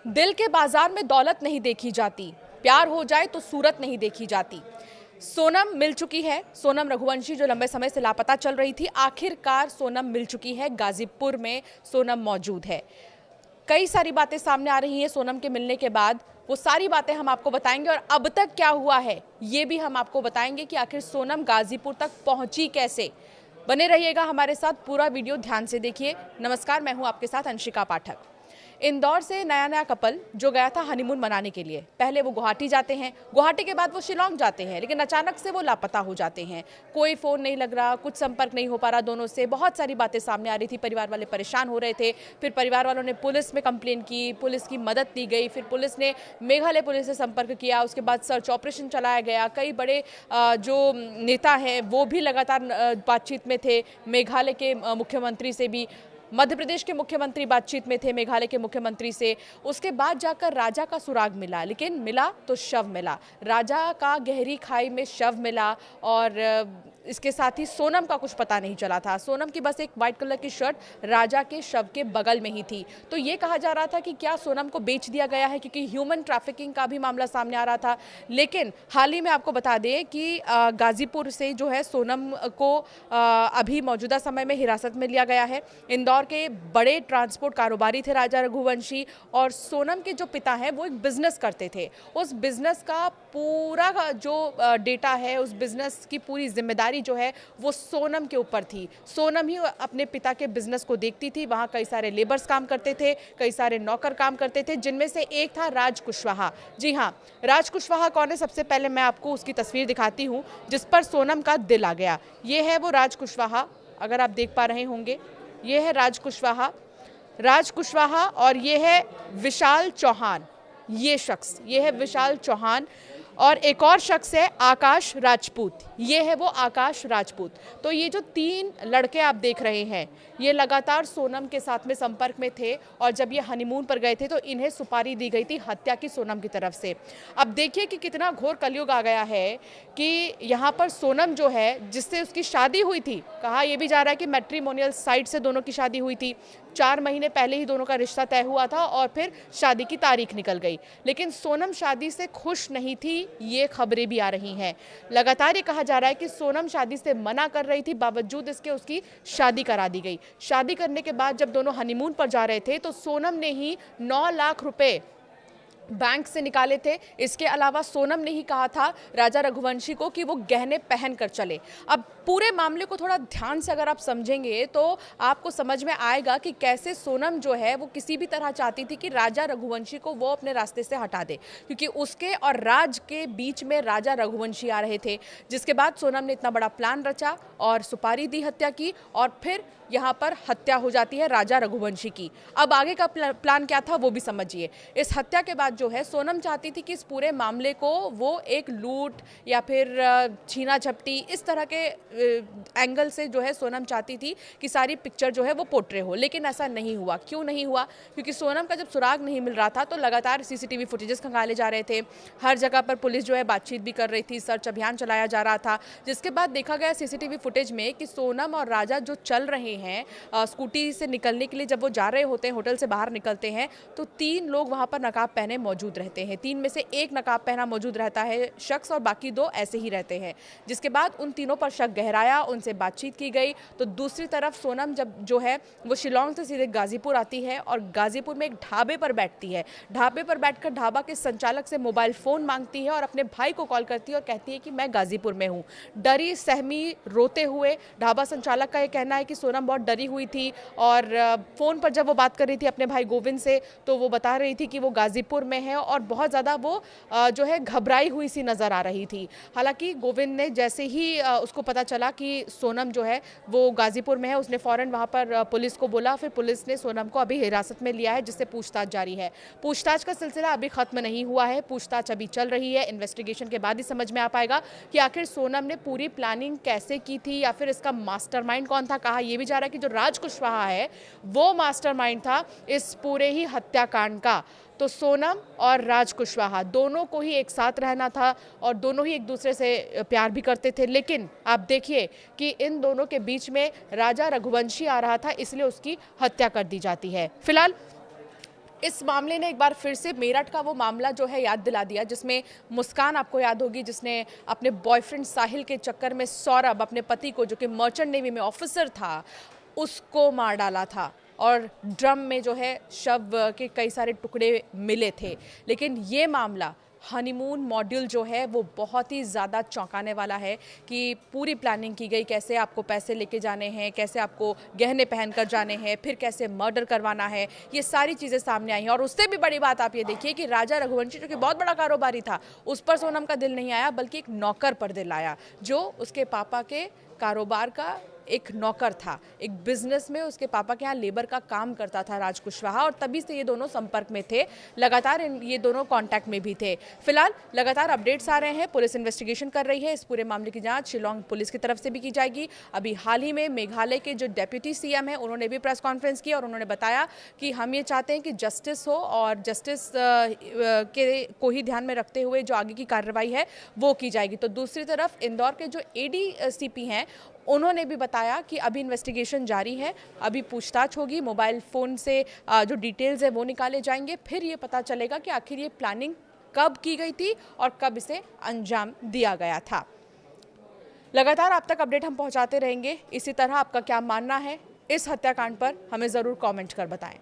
दिल के बाजार में दौलत नहीं देखी जाती, प्यार हो जाए तो सूरत नहीं देखी जाती। सोनम मिल चुकी है। सोनम रघुवंशी जो लंबे समय से लापता चल रही थी, आखिरकार सोनम मिल चुकी है। गाजीपुर में सोनम मौजूद है। कई सारी बातें सामने आ रही हैं सोनम के मिलने के बाद। वो सारी बातें हम आपको बताएंगे और अब तक क्या हुआ है ये भी हम आपको बताएंगे कि आखिर सोनम गाजीपुर तक पहुंची कैसे। बने रहिएगा हमारे साथ, पूरा वीडियो ध्यान से देखिए। नमस्कार, मैं हूं आपके साथ अंशिका पाठक। इंदौर से नया कपल जो गया था हनीमून मनाने के लिए, पहले वो गुवाहाटी जाते हैं, गुवाहाटी के बाद वो शिलोंग जाते हैं, लेकिन अचानक से वो लापता हो जाते हैं। कोई फ़ोन नहीं लग रहा, कुछ संपर्क नहीं हो पा रहा दोनों से। बहुत सारी बातें सामने आ रही थी, परिवार वाले परेशान हो रहे थे। फिर परिवार वालों ने पुलिस में कंप्लेन की, पुलिस की मदद ली गई। फिर पुलिस ने मेघालय पुलिस से संपर्क किया, उसके बाद सर्च ऑपरेशन चलाया गया। कई बड़े जो नेता हैं वो भी लगातार बातचीत में थे। मेघालय के मुख्यमंत्री से भी, मध्य प्रदेश के मुख्यमंत्री बातचीत में थे, मेघालय के मुख्यमंत्री से। उसके बाद जाकर राजा का सुराग मिला, लेकिन मिला तो शव मिला। राजा का गहरी खाई में शव मिला और इसके साथ ही सोनम का कुछ पता नहीं चला था। सोनम की बस एक वाइट कलर की शर्ट राजा के शव के बगल में ही थी। तो ये कहा जा रहा था कि क्या सोनम को बेच दिया गया है, क्योंकि ह्यूमन ट्रैफिकिंग का भी मामला सामने आ रहा था। लेकिन हाल ही में आपको बता दें कि गाजीपुर से जो है सोनम को अभी मौजूदा समय में हिरासत में लिया गया है। इंदौर के बड़े ट्रांसपोर्ट कारोबारी थे राजा रघुवंशी, और सोनम के जो पिता हैं वो एक बिजनेस करते थे। उस बिजनेस का पूरा जो डेटा है, उस बिजनेस की पूरी जिम्मेदारी जो है वो सोनम के ऊपर थी। सोनम ही अपने पिता के बिजनेस को देखती थी। वहाँ कई सारे लेबर्स काम करते थे, कई सारे नौकर काम करते थे, जिनमें से एक था राज कुशवाहा। जी हाँ, राज कुशवाहा कौन है? सबसे पहले मैं आपको उसकी तस्वीर दिखाती हूँ जिस पर सोनम का दिल आ गया। ये है वो राज कुशवाहा, अगर आप देख पा रहे होंगे। ये है राज कुशवाहा और ये है विशाल चौहान। ये शख्स, ये है विशाल चौहान। और एक और शख्स है आकाश राजपूत। ये है वो आकाश राजपूत। तो ये जो तीन लड़के आप देख रहे हैं, ये लगातार सोनम के साथ में संपर्क में थे, और जब ये हनीमून पर गए थे तो इन्हें सुपारी दी गई थी हत्या की सोनम की तरफ से। अब देखिए कि कितना घोर कलयुग आ गया है कि यहाँ पर सोनम जो है, जिससे उसकी शादी हुई थी, कहा यह भी जा रहा है कि मैट्रिमोनियल साइट से दोनों की शादी हुई थी। 4 महीने पहले ही दोनों का रिश्ता तय हुआ था और फिर शादी की तारीख निकल गई। लेकिन सोनम शादी से खुश नहीं थी, ये खबरें भी आ रही हैं। लगातार ये कहा जा रहा है कि सोनम शादी से मना कर रही थी, बावजूद इसके उसकी शादी करा दी गई। शादी करने के बाद जब दोनों हनीमून पर जा रहे थे तो सोनम ने ही 9 लाख रुपए बैंक से निकाले थे। इसके अलावा सोनम ने ही कहा था राजा रघुवंशी को कि वो गहने पहन कर चले। अब पूरे मामले को थोड़ा ध्यान से अगर आप समझेंगे तो आपको समझ में आएगा कि कैसे सोनम जो है वो किसी भी तरह चाहती थी कि राजा रघुवंशी को वो अपने रास्ते से हटा दे, क्योंकि उसके और राज के बीच में राजा रघुवंशी आ रहे थे। जिसके बाद सोनम ने इतना बड़ा प्लान रचा और सुपारी दी हत्या की, और फिर यहाँ पर हत्या हो जाती है राजा रघुवंशी की। अब आगे का प्लान क्या था वो भी समझिए। इस हत्या के बाद जो है सोनम चाहती थी कि इस पूरे मामले को वो एक लूट या फिर छीना झपटी, इस तरह के एंगल से जो है सोनम चाहती थी कि सारी पिक्चर जो है वो पोर्ट्रे हो। लेकिन ऐसा नहीं हुआ। क्यों नहीं हुआ? क्योंकि सोनम का जब सुराग नहीं मिल रहा था तो लगातार सीसीटीवी फुटेजेस खंगाले जा रहे थे। हर जगह पर पुलिस जो है बातचीत भी कर रही थी, सर्च अभियान चलाया जा रहा था। जिसके बाद देखा गया सीसीटीवी फुटेज में कि सोनम और राजा जो चल रहे हैं स्कूटी से निकलने के लिए, जब वो जा रहे होते हैं, होटल से बाहर निकलते हैं, तो 3 लोग वहां पर नकाब पहने मौजूद रहते हैं। 3 में से एक नकाब पहना मौजूद रहता है शख्स, और बाकी 2 ऐसे ही रहते हैं। जिसके बाद उन तीनों पर शक गहराया, उनसे बातचीत की गई। तो दूसरी तरफ सोनम जब जो है वो शिलोंग से सीधे गाजीपुर आती है और गाजीपुर में एक ढाबे पर बैठती है। ढाबे पर बैठकर ढाबा के संचालक से मोबाइल फोन मांगती है और अपने भाई को कॉल करती है और कहती है कि मैं गाजीपुर में हूँ। डरी सहमी रोते हुए, ढाबा संचालक का यह कहना है कि सोनम बहुत डरी हुई थी, और फ़ोन पर जब वो बात कर रही थी अपने भाई गोविंद से तो वो बता रही थी कि वो गाजीपुर में है, और बहुत ज़्यादा वो जो है घबराई हुई सी नज़र आ रही थी। हालांकि गोविंद ने जैसे ही उसको पता चला कि सोनम जो है वो गाजीपुर में है, उसने फ़ौरन वहाँ पर पुलिस को बोला। फिर पुलिस ने सोनम को अभी हिरासत में लिया है, जिससे पूछताछ जारी है। पूछताछ का सिलसिला अभी ख़त्म नहीं हुआ है, पूछताछ अभी चल रही है। इन्वेस्टिगेशन के बाद ही समझ में आ पाएगा कि आखिर सोनम ने पूरी प्लानिंग कैसे की थी, या फिर इसका मास्टरमाइंड कौन था। कहा यह भी जा रहा है कि जो राज कुशवाहा है वो मास्टरमाइंड था इस पूरे ही हत्याकांड का। तो सोनम और राज कुशवाहा दोनों को ही एक साथ रहना था और दोनों ही एक दूसरे से प्यार भी करते थे। लेकिन आप देखिए कि इन दोनों के बीच में राजा रघुवंशी आ रहा था, इसलिए उसकी हत्या कर दी जाती है। फिलहाल इस मामले ने एक बार फिर से मेरठ का वो मामला जो है याद दिला दिया, जिसमें मुस्कान आपको याद होगी, जिसने अपने बॉयफ्रेंड साहिल के चक्कर में सौरभ अपने पति को, जो कि मर्चेंट नेवी में ऑफिसर था, उसको मार डाला था और ड्रम में जो है शव के कई सारे टुकड़े मिले थे। लेकिन ये मामला हनीमून मॉड्यूल जो है वो बहुत ही ज़्यादा चौंकाने वाला है कि पूरी प्लानिंग की गई, कैसे आपको पैसे लेके जाने हैं, कैसे आपको गहने पहन कर जाने हैं, फिर कैसे मर्डर करवाना है, ये सारी चीज़ें सामने आई हैं। और उससे भी बड़ी बात आप ये देखिए कि राजा रघुवंशी, जो कि बहुत बड़ा कारोबारी था, उस पर सोनम का दिल नहीं आया, बल्कि एक नौकर पर दिल आया, जो उसके पापा के कारोबार का एक नौकर था। एक बिजनेस में उसके पापा के यहाँ लेबर का काम करता था राज कुशवाहा, और तभी से ये दोनों संपर्क में थे, लगातार ये दोनों कांटेक्ट में भी थे। फिलहाल लगातार अपडेट्स आ रहे हैं, पुलिस इन्वेस्टिगेशन कर रही है। इस पूरे मामले की जांच शिलोंग पुलिस की तरफ से भी की जाएगी। अभी हाल ही में मेघालय के जो डेप्यूटी सीएम हैं, उन्होंने भी प्रेस कॉन्फ्रेंस की और उन्होंने बताया कि हम ये चाहते हैं कि जस्टिस हो, और जस्टिस के को ही ध्यान में रखते हुए जो आगे की कार्रवाई है वो की जाएगी। तो दूसरी तरफ इंदौर के जो एडीसीपी हैं, उन्होंने भी बताया कि अभी इन्वेस्टिगेशन जारी है, अभी पूछताछ होगी, मोबाइल फ़ोन से जो डिटेल्स है वो निकाले जाएंगे, फिर ये पता चलेगा कि आखिर ये प्लानिंग कब की गई थी और कब इसे अंजाम दिया गया था। लगातार आप तक अपडेट हम पहुंचाते रहेंगे। इसी तरह आपका क्या मानना है इस हत्याकांड पर, हमें ज़रूर कमेंट कर बताएं।